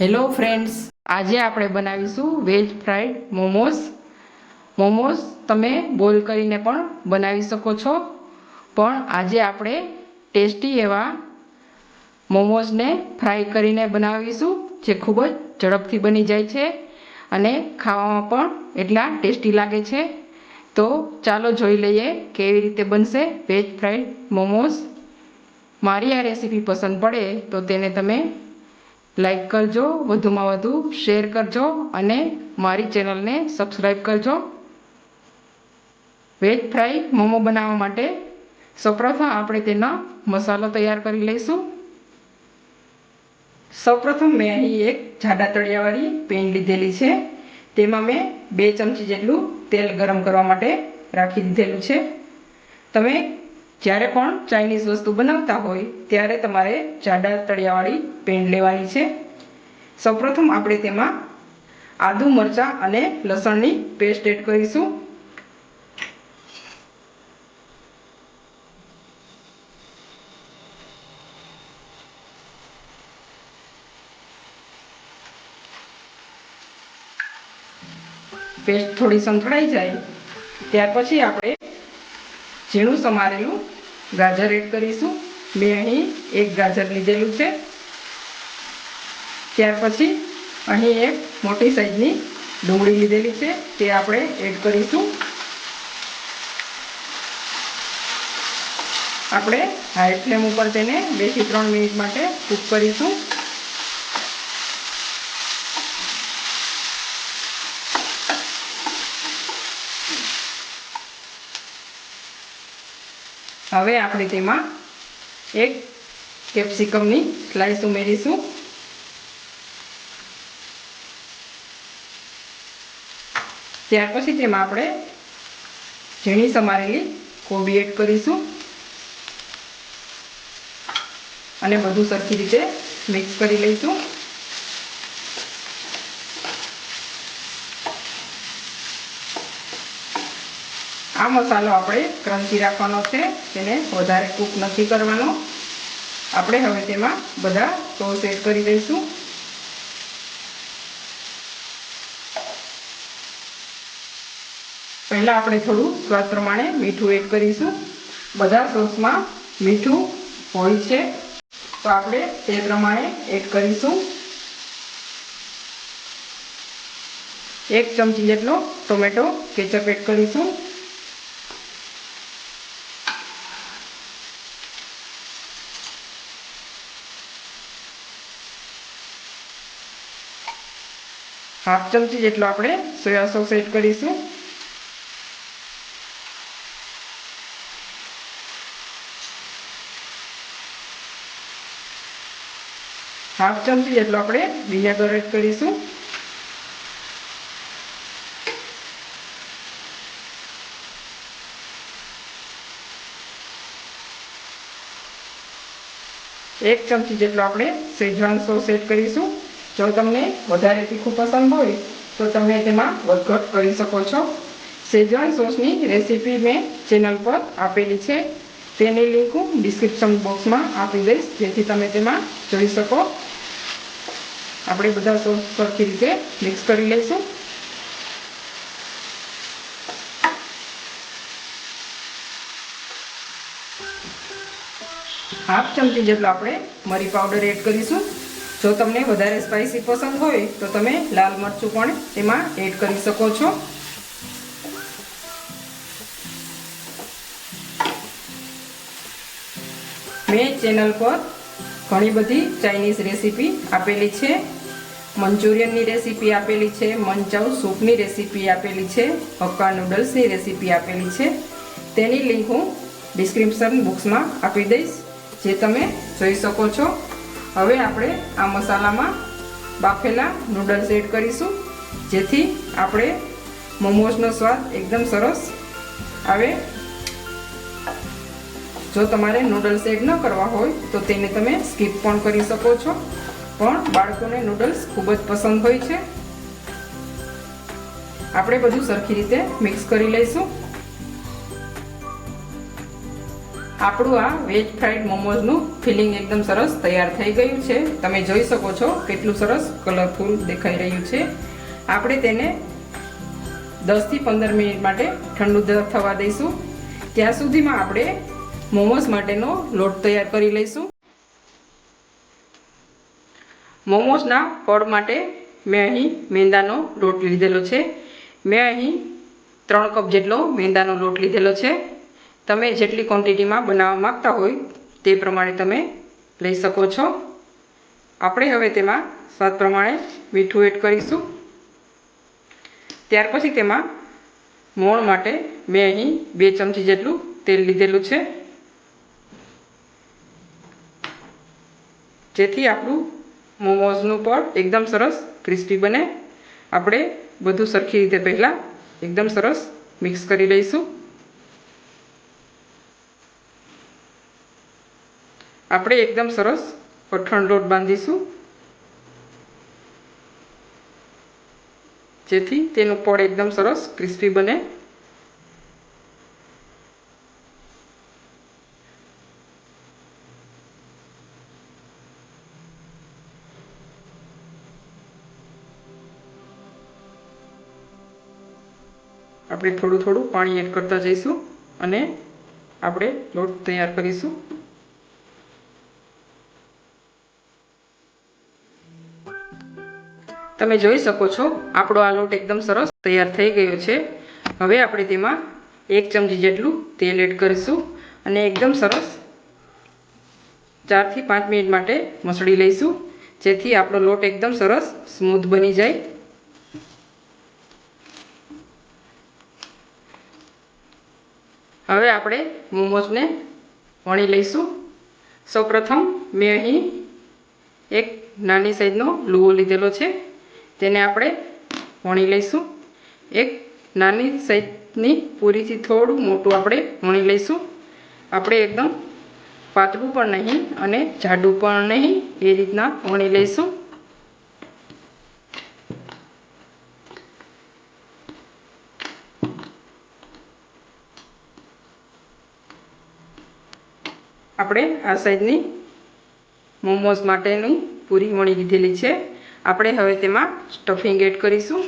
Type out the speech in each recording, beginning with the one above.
Hello friends, આજે આપણે બનાવીશું વેજ ફ્રાઈડ મોમોસ. મોમોસ તમે બોઇલ કરીને પણ બનાવી શકો છો, પણ આજે આપણે ટેસ્ટી એવા મોમોસને ફ્રાય કરીને બનાવીશું, જે ખૂબ જ ઝડપથી બની જાય છે અને ખાવામાં પણ એટલા ટેસ્ટી લાગે છે. તો ચાલો જોઈ લઈએ કેવી રીતે બનશે વેજ ફ્રાઈડ મોમોસ. મારી આ રેસીપી પસંદ પડે તો તેને તમે લાઈક કરજો, વધુમાં વધુ શેર કરજો અને મારી ચેનલને સબસ્ક્રાઈબ કરજો. વેજ ફ્રાય મોમો બનાવવા માટે સૌપ્રથમ આપણે તેનો મસાલો તૈયાર કરી લઈશું. સૌપ્રથમ મેં અહીં એક જાડા તળિયાવાળી પેન લીધેલી છે. તેમાં મેં 2 ચમચી જેટલું તેલ ગરમ કરવા માટે રાખી દીધેલું છે. તમે જ્યારે પણ ચાઇનીઝ વસ્તુ બનાવતા હોય ત્યારે તમારે જાડા તળિયાવાળી પેન લેવાની છે. સૌપ્રથમ આપણે તેમાં આદુ, મરચાં અને લસણની પેસ્ટ એડ કરીશું. પેસ્ટ થોડી સંતળાઈ જાય ત્યાર પછી આપણે ઝીણું સમારેલું ગાજર એડ કરીશું. મેં અહીં 1 ગાજર લીધેલું છે. ત્યાર પછી અહીં એક મોટી સાઈઝની ડુંગળી લીધેલી છે, તે આપણે એડ કરીશું. આપણે હાઈ ફ્લેમ ઉપર તેને 2 થી 3 મિનિટ માટે કૂક કરીશું. હવે આપણે તેમાં 1 કેપ્સિકમની સ્લાઈસ ઉમેરીશું. ત્યાર પછી તેમાં આપણે ઝીણી સમારેલી કોબી એડ કરીશું અને બધું સરખી રીતે મિક્સ કરી લઈશું. આ મસાલો આપણે ક્રન્ચી રાખવાનો છે, તેને વધારે કૂક નથી કરવાનો. આપણે હવે તેમાં બધા સોસ એડ કરી દઈશું. પહેલાં આપણે થોડું સ્વાદ પ્રમાણે મીઠું એડ કરીશું. બધા સોસમાં મીઠું હોય છે, તો આપણે તે પ્રમાણે એડ કરીશું. 1 ચમચી જેટલો ટોમેટો કેચઅપ એડ કરીશું. હાફ ચમચી જેટલો આપણે સોયા સોસ એડ કરીશું. હાફ ચમચી જેટલો આપણે વિનેગર એડ કરીશું. એક ચમચી જેટલો આપણે શેઝવાન સોસ એડ કરીશું. જો તમને વધારે તીખું પસંદ હોય તો તમે તેમાં વધઘટ કરી શકો છો. શેઝવાન સોસની રેસીપી મેં ચેનલ પર આપેલી છે, તેની લિંક હું ડિસ્ક્રિપ્શન બોક્સમાં આપી દઈશ, જેથી તમે તેમાં જોઈ શકો. આપણે બધા સોસ સરખી રીતે મિક્સ કરી લઈશું. હાફ ચમચી જેટલો આપણે મરી પાવડર એડ કરીશું. જો તમને વધારે સ્પાઇસી પસંદ હોય તો તમે લાલ મરચું પણ તેમાં એડ કરી શકો છો. મેં ચેનલ પર ઘણી બધી ચાઇનીઝ રેસીપી આપેલી છે. મંચુરિયનની રેસીપી આપેલી છે, મંચાઉ સૂપની રેસીપી આપેલી છે, હક્કા નૂડલ્સની રેસીપી આપેલી છે. તેની લિંક હું ડિસ્ક્રિપ્શન બોક્સમાં આપી દઈશ, જે તમે જોઈ શકો છો. હવે આપણે આ મસાલામાં બાફેલા નૂડલ્સ એડ કરીશું, જેથી આપણે મોમોસનો સ્વાદ એકદમ સરસ આવે. જો તમારે નૂડલ્સ એડ ન કરવા હોય તો તેને તમે સ્કીપ પણ કરી શકો છો, પણ બાળકોને નૂડલ્સ ખૂબ જ પસંદ હોય છે. આપણે બધું સરખી રીતે મિક્સ કરી લઈશું. આપણું આ વેજ ફ્રાઈડ મોમોઝનું ફિલિંગ એકદમ સરસ તૈયાર થઈ ગયું છે. તમે જોઈ શકો છો કેટલું સરસ કલરફુલ દેખાઈ રહ્યું છે. આપણે તેને 10 થી 15 મિનિટ માટે ઠંડુ થવા દઈશું. ત્યાં સુધીમાં આપણે મોમોઝ માટેનો લોટ તૈયાર કરી લઈશું. મોમોઝના પડ માટે મેં અહીં મેંદાનો લોટ લીધેલો છે. મેં અહીં 3 કપ જેટલો મેંદાનો લોટ લીધેલો છે. તમે જેટલી ક્વોન્ટિટીમાં બનાવવા માગતા હોય તે પ્રમાણે તમે લઈ શકો છો. આપણે હવે તેમાં સ્વાદ પ્રમાણે મીઠું એડ કરીશું. ત્યાર પછી તેમાં મોણ માટે મેં અહીં 2 ચમચી જેટલું તેલ લીધેલું છે, જેથી આપણું મોમોઝનું પડ એકદમ સરસ ક્રિસ્પી બને. આપણે બધું સરખી રીતે પહેલાં એકદમ સરસ મિક્સ કરી લઈશું. આપણે એકદમ સરસ કઠણ લોટ બાંધીશું, જેથી તેનું પડ એકદમ સરસ ક્રિસ્પી બને. આપણે થોડું થોડું પાણી એડ કરતા જઈશું અને આપણે લોટ તૈયાર કરીશું. તમે જોઈ શકો છો આપણો આ લોટ એકદમ સરસ તૈયાર થઈ ગયો છે. હવે આપણે તેમાં 1 ચમચી જેટલું તેલ એડ કરીશું અને એકદમ સરસ 4 થી 5 મિનિટ માટે મસળી લઈશું, જેથી આપણો લોટ એકદમ સરસ સ્મૂથ બની જાય. હવે આપણે મોમોઝને વણી લઈશું. સૌપ્રથમ મેં અહીં એક નાની સાઈઝનો લુઓ લીધેલો છે, તેને આપણે વણી લઈશું. એક નાની સાઈઝની પૂરીથી થોડું મોટું આપણે વણી લઈશું. આપણે એકદમ પાતળું પણ નહીં અને જાડું પણ નહીં, એ રીતના વણી લઈશું. આપણે આ સાઈઝની મોમોઝ માટેની પૂરી વણી લીધેલી છે. આપણે હવે તેમાં સ્ટફિંગ એડ કરીશું.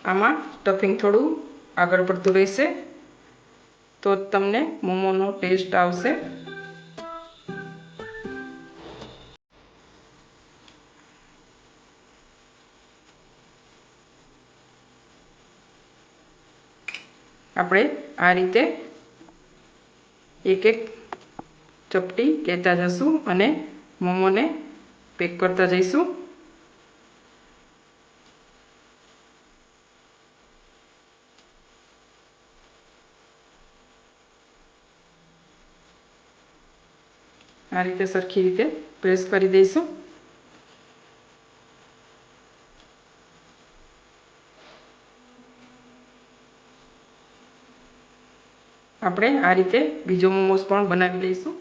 આમાં સ્ટફિંગ થોડું આગળ પડતું રહેશે તો તમને મોમોનો ટેસ્ટ આવશે. આપણે આ રીતે એક એક ચપટી કહેતા જઈશું અને મોમોને પેક કરતા જઈશું. આ રીતે સરખી રીતે પ્રેસ કરી દઈશું. આપણે આ રીતે બીજો મોમોસ પણ બનાવી લઈશું.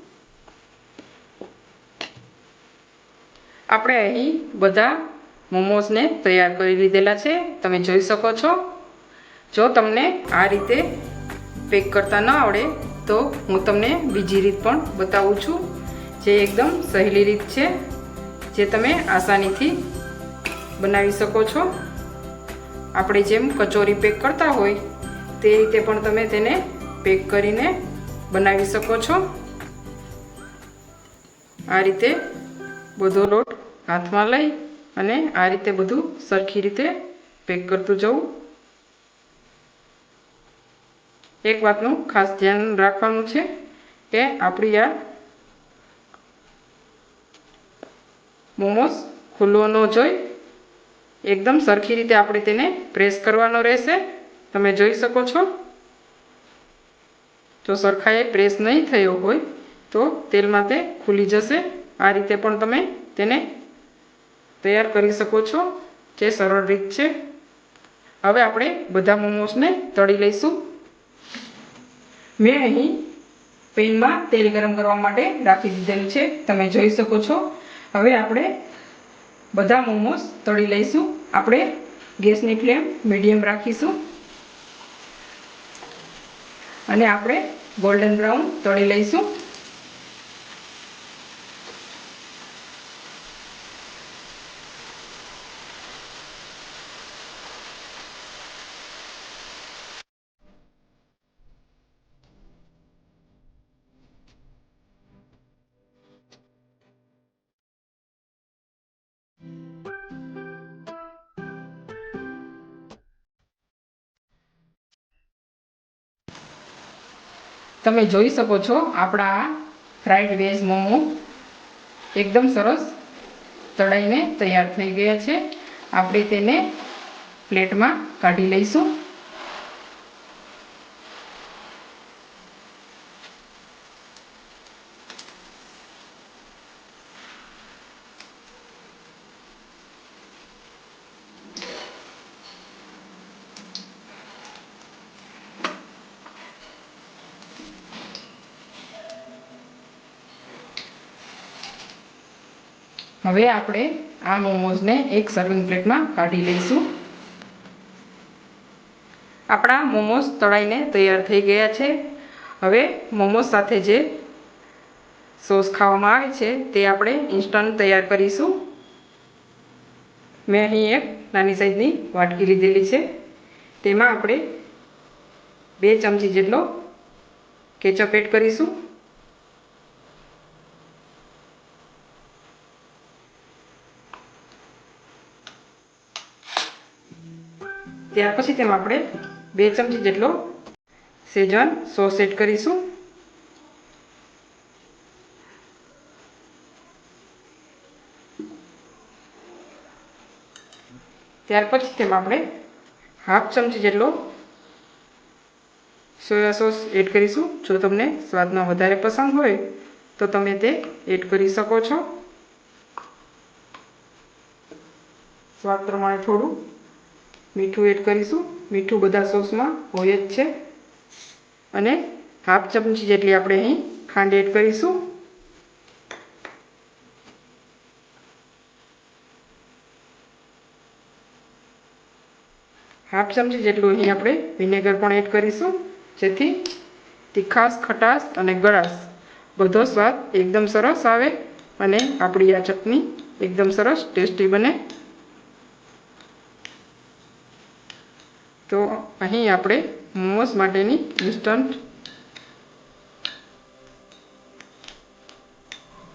આપણે અહીં બધા મોમોસને તૈયાર કરી લીધેલા છે, તમે જોઈ શકો છો. જો તમને આ રીતે પેક કરતા ન આવડે તો હું તમને બીજી રીત પણ બતાવું છું, જે એકદમ સહેલી રીત છે, જે તમે આસાનીથી બનાવી શકો છો. આપણે જેમ કચોરી પેક કરતા હોય તે રીતે પણ તમે તેને પેક કરીને બનાવી શકો છો. આ રીતે બધો લોટ હાથમાં લઈ અને આ રીતે બધું સરખી રીતે પેક કરતું જવું. એક વાતનું ખાસ ધ્યાન રાખવાનું છે કે આપણી આ મોમોસ ખુલ્લો ન જોઈ એકદમ સરખી રીતે આપણે તેને પ્રેસ કરવાનો રહેશે. તમે જોઈ શકો છો. જો સરખાએ પ્રેસ નહીં થયો હોય તો તેલમાં તે ખુલી જશે. આ રીતે પણ તમે તેને તૈયાર કરી શકો છો, જે સરળ રીત છે. હવે આપણે બધા મોમોસને તળી લઈશું. મેં અહીં પેનમાં તેલ ગરમ કરવા માટે રાખી દીધેલું છે, તમે જોઈ શકો છો. હવે આપણે બધા મોમોસ તળી લઈશું. આપણે ગેસની ફ્લેમ મીડિયમ રાખીશું અને આપણે ગોલ્ડન બ્રાઉન તળી લઈશું. તમે જોઈ શકો છો આપણા ફ્રાઈડ વેજ મોમો એકદમ સરસ તળાઈને તૈયાર થઈ ગયા છે. આપણે તેને પ્લેટમાં કાઢી લઈશું. હવે આપણે આ મોમોઝને એક સર્વિંગ પ્લેટમાં કાઢી લઈશું. આપણા મોમોઝ તળાઈને તૈયાર થઈ ગયા છે. હવે મોમોઝ સાથે જે સોસ ખાવામાં આવે છે તે આપણે ઇન્સ્ટન્ટ તૈયાર કરીશું. મેં અહીં એક નાની સાઈઝની વાટકી લીધેલી છે. તેમાં આપણે 2 ચમચી જેટલો કેચઅપ એડ કરીશું. ત્યાર પછી તેમાં આપણે 2 ચમચી જેટલો શેઝવાન સોસ એડ કરીશું. ત્યાર પછી તેમાં આપણે 1/2 ચમચી જેટલો સોયા સોસ એડ કરીશું. જો તમને સ્વાદમાં વધારે પસંદ હોય તો તમે તે એડ કરી શકો છો. સ્વાદ પ્રમાણે થોડું મીઠું એડ કરીશું. મીઠું બધા સોસમાં હોય જ છે. અને 1/2 ચમચી જેટલી આપણે અહીં ખાંડ એડ કરીશું. હાફ ચમચી જેટલું અહીં આપણે વિનેગર પણ એડ કરીશું, જેથી તીખાશ, ખટાશ અને ગળાશ બધો સ્વાદ એકદમ સરસ આવે અને આપણી આ ચટણી એકદમ સરસ ટેસ્ટી બને. તો અહીં આપણે મોમોસ માટેની ઇન્સ્ટન્ટ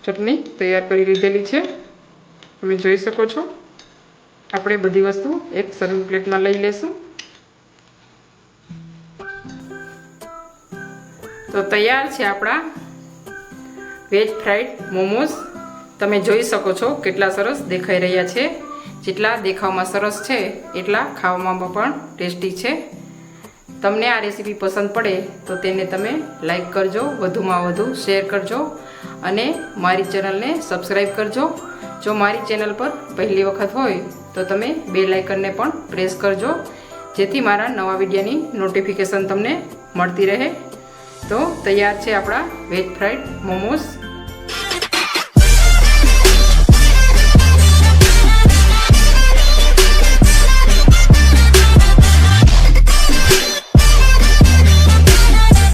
ચટણી તૈયાર કરી લીધેલી છે. તમે જોઈ શકો છો. આપણે બધી વસ્તુ એક સર્વિંગ પ્લેટમાં લઈ લેશું. તો તૈયાર છે આપણા વેજ ફ્રાઈડ મોમોસ. તમે જોઈ શકો છો કેટલા સરસ દેખાઈ રહ્યા છે. જેટલા દેખાવમાં સરસ છે એટલા ખાવામાં પણ ટેસ્ટી છે. તમને આ રેસીપી પસંદ પડે તો તેને તમે લાઈક કરજો, વધુમાં વધુ શેર કરજો અને મારી ચેનલને સબસ્ક્રાઈબ કરજો. જો મારી ચેનલ પર પહેલી વખત હોય તો તમે બેલ આઇકનને પણ પ્રેસ કરજો, જેથી મારા નવા વિડીયોની નોટિફિકેશન તમને મળતી રહે. તો તૈયાર છે આપણા વેજ ફ્રાઈડ મોમોસ.